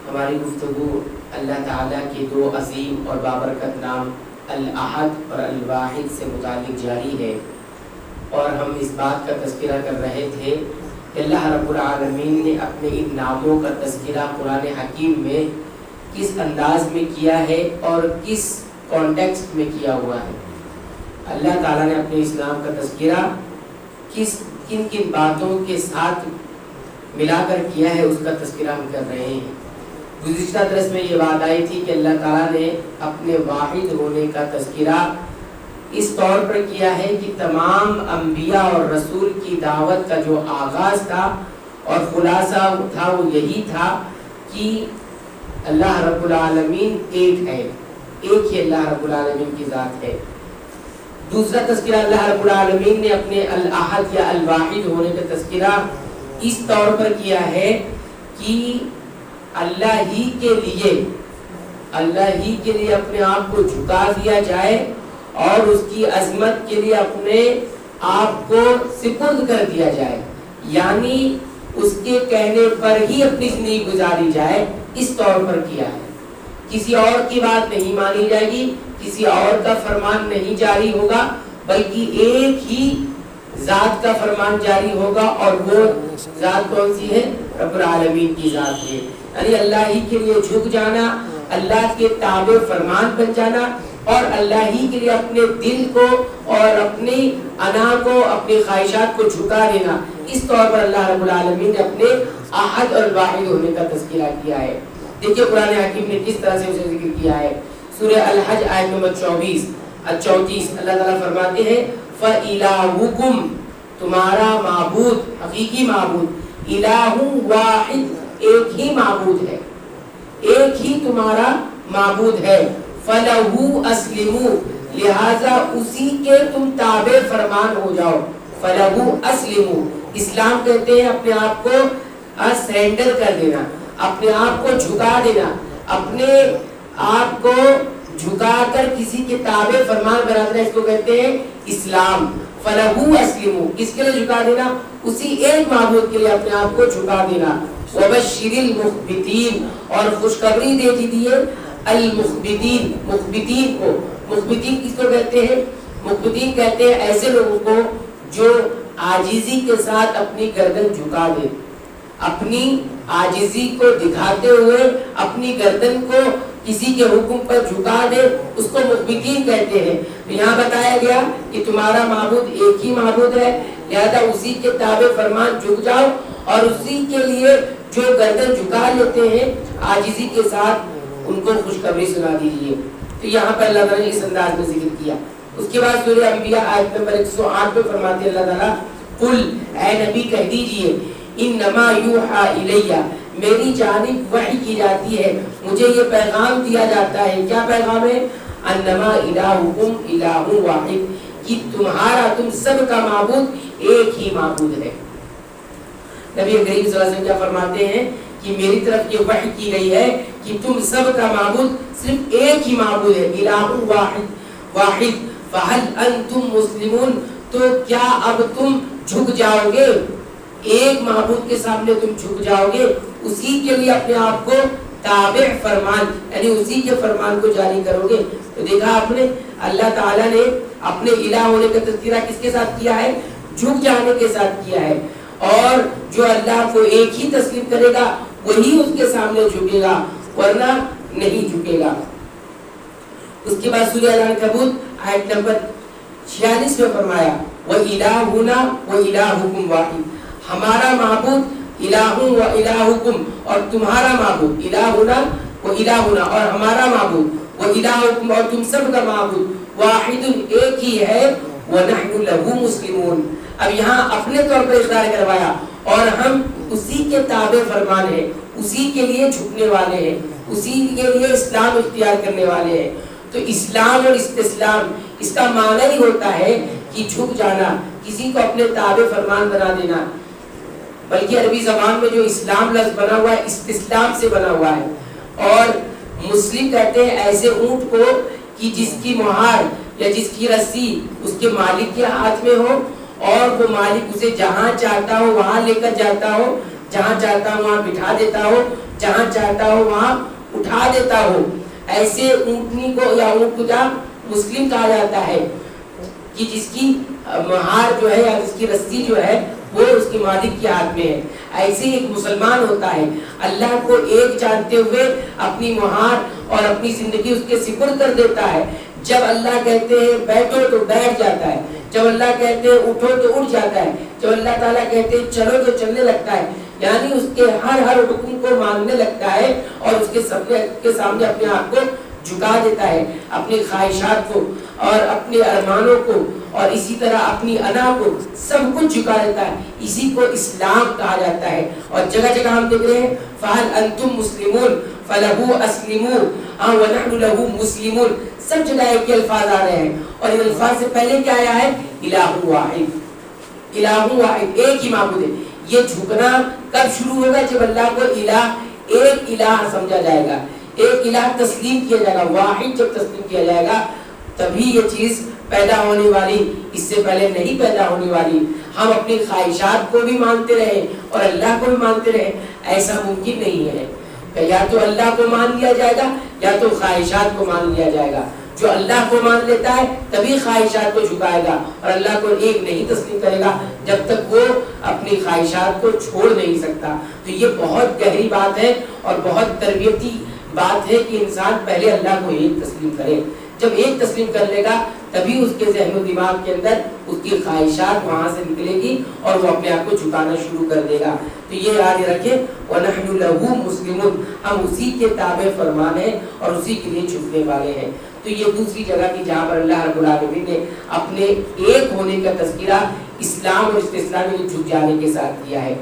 ہماری گفتگو اللہ تعالیٰ کے دو عظیم اور بابرکت نام الاحد اور الواحد سے متعلق جاری ہے، اور ہم اس بات کا تذکرہ کر رہے تھے کہ اللہ رب العالمین نے اپنے ان ناموں کا تذکرہ قرآن حکیم میں کس انداز میں کیا ہے اور کس کانٹیکسٹ میں کیا ہوا ہے۔ اللہ تعالیٰ نے اپنے اس نام کا تذکرہ کن کن باتوں کے ساتھ ملا کر کیا ہے، اس کا تذکرہ ہم کر رہے ہیں۔ گزشتہ درس میں یہ بات آئی تھی کہ اللہ تعالیٰ نے اپنے واحد ہونے کا تذکرہ اس طور پر کیا ہے کہ تمام انبیاء اور رسول کی دعوت کا جو آغاز تھا اور خلاصہ تھا وہ یہی تھا کہ اللہ رب العالمین ایک ہے، ایک ہی اللہ رب العالمین کی ذات ہے۔ دوسرا تذکرہ اللہ رب العالمین نے اپنے الاحد یا الواحد ہونے کا تذکرہ اس طور پر کیا ہے کہ اللہ ہی کے لیے اپنے آپ کو جھکا دیا جائے اور اس کی عظمت کے لیے اپنے آپ کو سپرد کر دیا جائے، یعنی اس کے کہنے پر ہی اپنی زندگی گزاری جائے، اس طور پر کیا ہے۔ کسی اور کی بات نہیں مانی جائے گی، کسی اور کا فرمان نہیں جاری ہوگا، بلکہ ایک ہی ذات کا فرمان جاری ہوگا، اور وہ ذات کون سی ہے؟ رب العالمین کی ذات ہے۔ یعنی اللہ ہی کے لیے جھک جانا، اللہ کے تابع فرمان بن جانا، اور اللہ ہی کے لیے اپنے دل کو اور اپنی انا کو، اپنی خواہشات کو جھکا دینا، اس طور پر اللہ رب العالمین نے اپنے احد اور واحد ہونے کا تذکرہ کیا ہے۔ دیکھیے قرآن حکیم نے کس طرح سے اسے ذکر کیا ہے۔ سورہ الحج آیت نمبر 34 اللہ تعالیٰ فرماتے ہیں فَإِلَٰهُكُمْ، تمہارا معبود، حقیقی معبود، الہ واحد، ایک ہی معبود ہے، ایک ہی تمہارا معبود ہے، فَلَهُ أَسْلِمُوا، لہذا اسی کے تم تابع فرمان ہو جاؤ۔ فَلَهُ أَسْلِمُوا، اسلام کہتے ہیں اپنے آپ کو سرنڈر کر دینا، اپنے آپ کو جھکا دینا، اپنے آپ کو جھکا کر کسی کے تابع فرمان بنا دینا، اس کو کہتے ہیں اسلام۔ فَلَهُ أَسْلِمُوا، کس کے لیے جھکا دینا؟ اسی ایک معبود کے لیے اپنے آپ کو جھکا دینا۔ وَبَشِّرِ الْمُخْبِتِينَ، اور خوشخبری دے دیجیے المخبتین، مخبتین کو۔ مخبتین کس کو کہتے ہیں؟ مخبتین کہتے ہیں ایسے لوگوں کو جو عاجزی کے ساتھ اپنی گردن جھکا دے، اپنی عاجزی کو دکھاتے ہوئے اپنی گردن کو کسی کے حکم پر جھکا دے، اس کو مخبتین کہتے ہیں۔ یہاں بتایا گیا کہ تمہارا معبود ایک ہی معبود ہے، لہذا اسی کے تابع فرمان جھک جاؤ، اور اسی کے لیے جو گردن جھکا لیتے ہیں عاجزی کے ساتھ ان کو خوشخبری سنا دیجیے۔ تو یہاں پر اللہ تعالیٰ نے اس انداز میں ذکر کیا۔ اس کے بعد سورہ انبیاء آیت نمبر 108 میں فرماتے ہیں اللہ تعالیٰ قل، اے نبی کہہ دیجیے، انما یوحا الیہ، میری جانب وحی کی جاتی ہے، مجھے یہ پیغام دیا جاتا ہے۔ کیا پیغام ہے؟ انما الہکم الہ واحد، کہ تمہارا، تم سب کا معبود ایک ہی معبود ہے۔ نبی کریم صلی اللہ علیہ وسلم کیا فرماتے ہیں کہ میری طرف یہ وحی کی گئی ہے کہ تم سب کا معبود صرف ایک ہی معبود ہے، الہ واحد۔ فہل انتم مسلمون، تو کیا اب تم جھک جاؤ گے؟ ایک معبود کے سامنے تم جھک جاؤ گے، اسی کے لیے اپنے آپ کو تابع فرمان، یعنی اسی کے فرمان کو جاری کرو گے۔ تو دیکھا آپ نے، اللہ تعالیٰ نے اپنے الہ ہونے کا تذکرہ کس کے ساتھ کیا ہے؟ جھک جانے کے ساتھ کیا ہے، اور جو اللہ کو ایک ہی تسلیم کرے گا وہی اس کے سامنے جھکے گا، ورنہ نہیں جھکے گا۔ اس کے بعد سورہ العنکبوت آیت نمبر 46 میں فرمایا وَإِلَٰهُنَا وَإِلَٰهُكُمْ وَاحِدٌ، ہمارا معبود الہ و الہکم، اور تمہارا معبود، الہنا و الہنا، اور ہمارا معبود، و الہکم، اور تم سب کا معبود، واحد، ایک ہی ہے، وَنَحْنُ لَهُ مُسْلِمُونَ۔ اب یہاں اپنے طور پر اقرار کروایا، اور ہم اسی کے تابع فرمان ہیں، اسی کے لیے جھکنے والے ہیں، اسی کے لیے اسلام اختیار کرنے والے ہیں۔ تو اسلام اور استسلام، اس کا معنی ہی ہوتا ہے کہ جھک جانا، کسی کو اپنے تابع فرمان بنا دینا۔ بلکہ عربی زبان میں جو اسلام لفظ بنا ہوا ہے استسلام سے بنا ہوا ہے، اور مسلم کہتے ہیں ایسے اونٹ کو کہ جس کی مہار یا جس کی رسی اس کے مالک کے ہاتھ میں ہو، اور وہ مالک اسے جہاں چاہتا ہو وہاں لے کر جاتا ہو، جہاں چاہتا ہوں وہاں بٹھا دیتا ہو، جہاں چاہتا ہو وہاں اٹھا دیتا ہو۔ ایسے اونٹنی کو یا اونٹ کو کیا مسلم کہا جاتا ہے کہ جس کی مہار جو ہے یا جس کی رسی جو ہے وہ اس کے مالک کے ہاتھ میں ہے۔ ایسے ایک مسلمان ہوتا ہے، اللہ کو ایک جانتے ہوئے اپنی مہار اور اپنی زندگی اس کے سپرد کر دیتا ہے۔ جب اللہ کہتے ہیں بیٹھو تو بیٹھ جاتا ہے، جب اللہ کہتے ہیں اٹھو تو اٹھ جاتا ہے، جب اللہ تعالیٰ کہتے ہیں چلو تو چلنے لگتا ہے۔ یعنی اس کے ہر حکم کو ماننے لگتا ہے اور اس کے سامنے اپنے آپ کو جھکا دیتا ہے، اپنی خواہشات کو اور اپنے ارمانوں کو اور اسی طرح اپنی انا کو سب کچھ جھکا دیتا ہے۔ اسی کو اسلام کہا جاتا ہے۔ اور جگہ جگہ ہم دیکھ رہے ہیں فَهَلْ أَنْتُمْ مُسْلِمُونَ فَلَهُ أَسْلِمُوا وَنَحْنُ لَهُ مُسْلِمُونَ۔ سب جگہ ایک الفاظ آ رہے ہیں اور ان الفاظ سے پہلے کیا آیا ہے؟ الہ واحد، الہ واحد، ایک ہی معبود ہے۔ یہ جھکنا کب شروع ہوگا؟ جب اللہ کو الہ، ایک الہ سمجھا جائے گا، ایک الہ تسلیم کیا جائے گا، واحد جب تسلیم کیا جائے گا تبھی یہ چیز پیدا ہونے والی، اس سے پہلے نہیں پیدا ہونے والی۔ ہم اپنی خواہشات کو بھی مانتے رہے اور اللہ کو بھی مانتے رہے، ایسا ممکن نہیں ہے کہ یا تو اللہ کو مان لیا جائے گا یا تو خواہشات کو مان لیا جائے گا۔ جو اللہ کو مان لیتا ہے تبھی خواہشات کو جھکائے گا اور اللہ کو ایک نہیں تسلیم کرے گا جب تک وہ اپنی خواہشات کو چھوڑ نہیں سکتا۔ تو یہ بہت گہری بات ہے اور بہت تربیتی بات ہے کہ انسان پہلے اللہ کو ایک تسلیم کرے۔ جب ایک تسلیم کر لے گا تبھی اس کے ذہن و دماغ کے اندر اس کی خواہشات وہاں سے نکلے گی اور وہ اپنے آپ کو جھکانا شروع کر دے گا۔ تو یہ یاد رکھے وَنَحْنُ لَهُ مُسْلِمُونَ، ہم اسی کے تابع فرمان ہیں اور اسی کے لیے جھکنے والے ہیں۔ تو یہ دوسری جگہ کی جہاں پر اللہ رب العالمین نے اپنے ایک ہونے کا تذکرہ اسلام اور استسلام میں جھک جانے کے ساتھ کیا ہے۔